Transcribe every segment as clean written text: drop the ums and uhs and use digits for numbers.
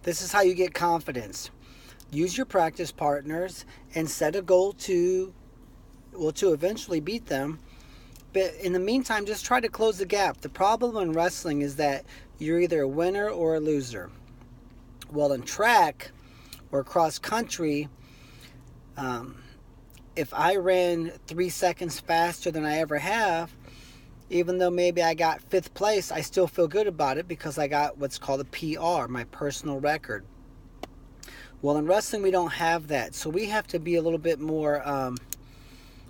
This is how you get confidence. Use your practice partners and set a goal to eventually beat them. But in the meantime, just try to close the gap. The problem in wrestling is that you're either a winner or a loser. Well, in track or cross country, if I ran 3 seconds faster than I ever have, even though maybe I got 5th place, I still feel good about it because I got what's called a PR, my personal record. Well, in wrestling, we don't have that. So we have to be a little bit more,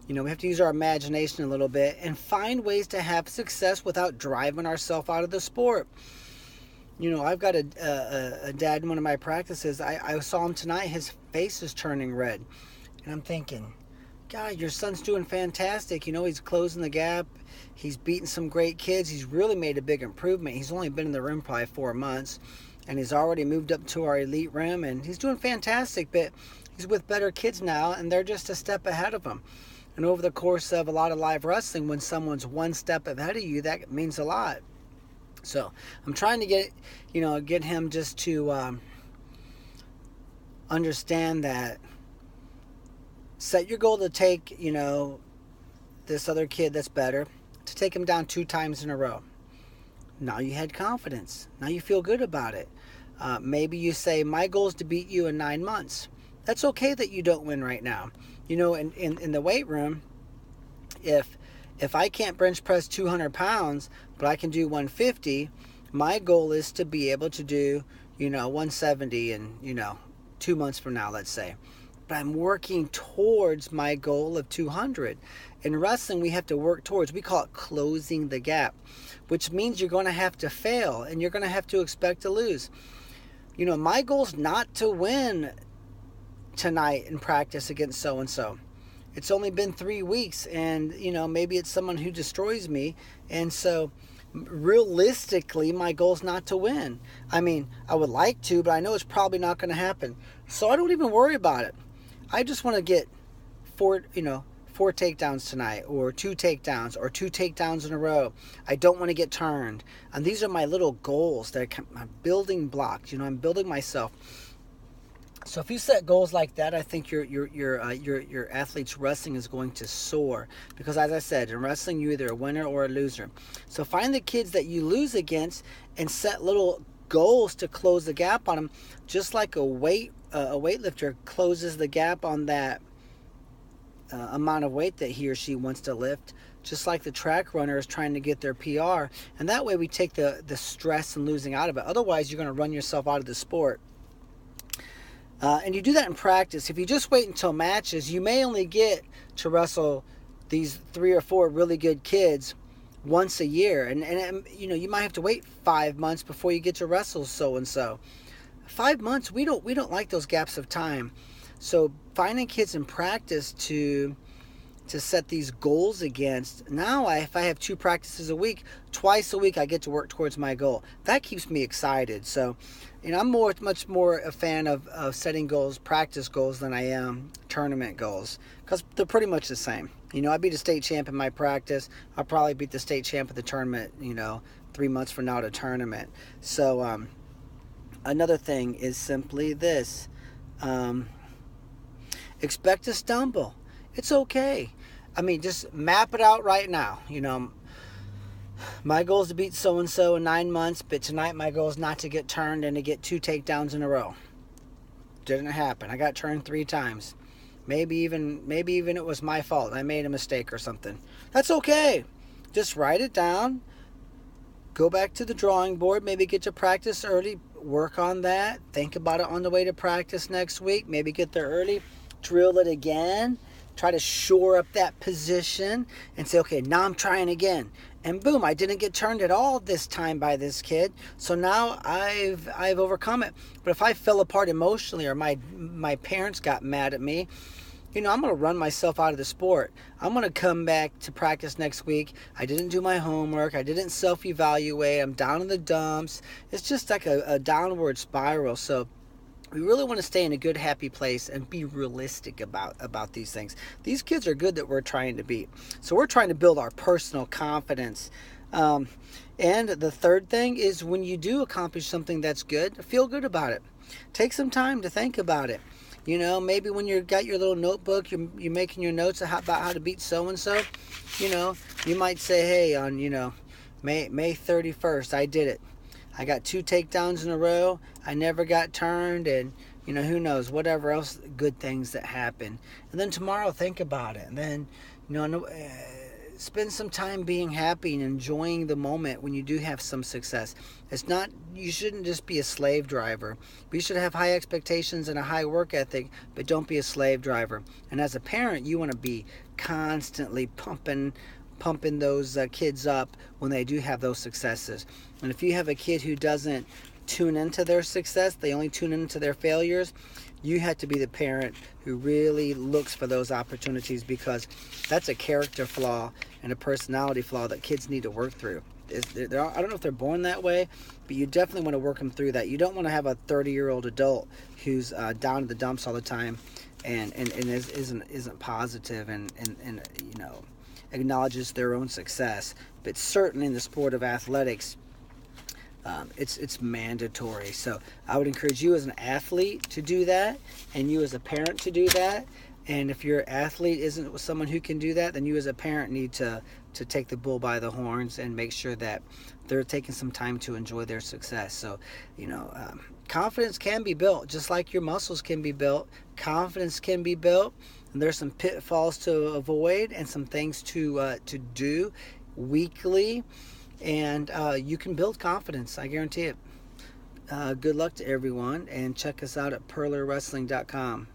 we have to use our imagination a little bit and find ways to have success without driving ourselves out of the sport. I've got a dad in one of my practices. I saw him tonight. His face is turning red. And I'm thinking, God, your son's doing fantastic. He's closing the gap. He's beating some great kids. He's really made a big improvement. He's only been in the room probably 4 months. And he's already moved up to our elite rim. And he's doing fantastic. But he's with better kids now. And they're just a step ahead of him. And over the course of a lot of live wrestling, when someone's one step ahead of you, that means a lot. So I'm trying to get him just to understand that. Set your goal to take, this other kid that's better, to take him down 2 times in a row. Now you had confidence. Now you feel good about it. Maybe you say, my goal is to beat you in 9 months. That's okay that you don't win right now. In the weight room, if I can't bench press 200 pounds, but I can do 150, my goal is to be able to do, 170 in, 2 months from now, let's say. But I'm working towards my goal of 200. In wrestling, we have to work towards, we call it closing the gap, which means you're going to have to fail and you're going to have to expect to lose. My goal is not to win tonight in practice against so-and-so. It's only been 3 weeks and, maybe it's someone who destroys me. And so realistically, my goal is not to win. I mean, I would like to, but I know it's probably not going to happen. So I don't even worry about it. I just want to get 4 takedowns tonight, or 2 takedowns, or 2 takedowns in a row. I don't want to get turned. And these are my little goals. They're my building blocks. I'm building myself. So if you set goals like that, I think your athlete's wrestling is going to soar. Because as I said, in wrestling, you're either a winner or a loser. So find the kids that you lose against and set little goals to close the gap on them, just like a weightlifter closes the gap on that amount of weight that he or she wants to lift, just like the track runner is trying to get their PR. And that way we take the stress and losing out of it. Otherwise, you're going to run yourself out of the sport. And you do that in practice. If you just wait until matches, you may only get to wrestle these 3 or 4 really good kids once a year. And you might have to wait 5 months before you get to wrestle so-and-so. 5 months, we don't like those gaps of time. So finding kids in practice to set these goals against. Now, if I have 2 practices a week, twice a week I get to work towards my goal. That keeps me excited. So, I'm much more a fan of setting goals, practice goals, than I am tournament goals, because they're pretty much the same. I beat a state champ in my practice. I'll probably beat the state champ at the tournament, 3 months from now at a tournament. So, another thing is simply this. Expect to stumble. It's okay. I mean, just map it out right now. My goal is to beat so-and-so in 9 months, but tonight my goal is not to get turned and to get 2 takedowns in a row. Didn't happen. I got turned 3 times. Maybe even it was my fault. I made a mistake or something. That's okay. Just write it down. Go back to the drawing board. Maybe get to practice early. Work on that. Think about it on the way to practice next week. Maybe get there early. Drill it again. Try to shore up that position and say, okay, now I'm trying again. And boom, I didn't get turned at all this time by this kid. So now I've overcome it. But if I fell apart emotionally, or my parents got mad at me, I'm going to run myself out of the sport. I'm going to come back to practice next week. I didn't do my homework. I didn't self-evaluate. I'm down in the dumps. It's just like a downward spiral. So we really want to stay in a good, happy place and be realistic about these things. These kids are good that we're trying to beat. So we're trying to build our personal confidence. And the third thing is when you do accomplish something that's good, feel good about it. Take some time to think about it. You know, maybe when you got your little notebook, you're making your notes about how to beat so and so. You know, you might say, hey, on May 31st, I did it. I got 2 takedowns in a row. I never got turned, and who knows, whatever else good things that happen. And then tomorrow, think about it, and then spend some time being happy and enjoying the moment when you do have some success. You shouldn't just be a slave driver. You should have high expectations and a high work ethic, but don't be a slave driver. And as a parent, you want to be constantly pumping those kids up when they do have those successes. And if you have a kid who doesn't tune into their success, they only tune into their failures, you have to be the parent who really looks for those opportunities, because that's a character flaw and a personality flaw that kids need to work through. I don't know if they're born that way, but you definitely want to work them through that. You don't want to have a 30-year-old adult who's down in the dumps all the time and isn't positive and acknowledges their own success. But certainly in the sport of athletics, it's mandatory. So I would encourage you as an athlete to do that, and you as a parent to do that. And if your athlete isn't someone who can do that, then you as a parent need to take the bull by the horns and make sure that they're taking some time to enjoy their success. So, confidence can be built, just like your muscles can be built. Confidence can be built, and there's some pitfalls to avoid and some things to do weekly, and you can build confidence. I guarantee it. Good luck to everyone, and check us out at purlerwrestling.com.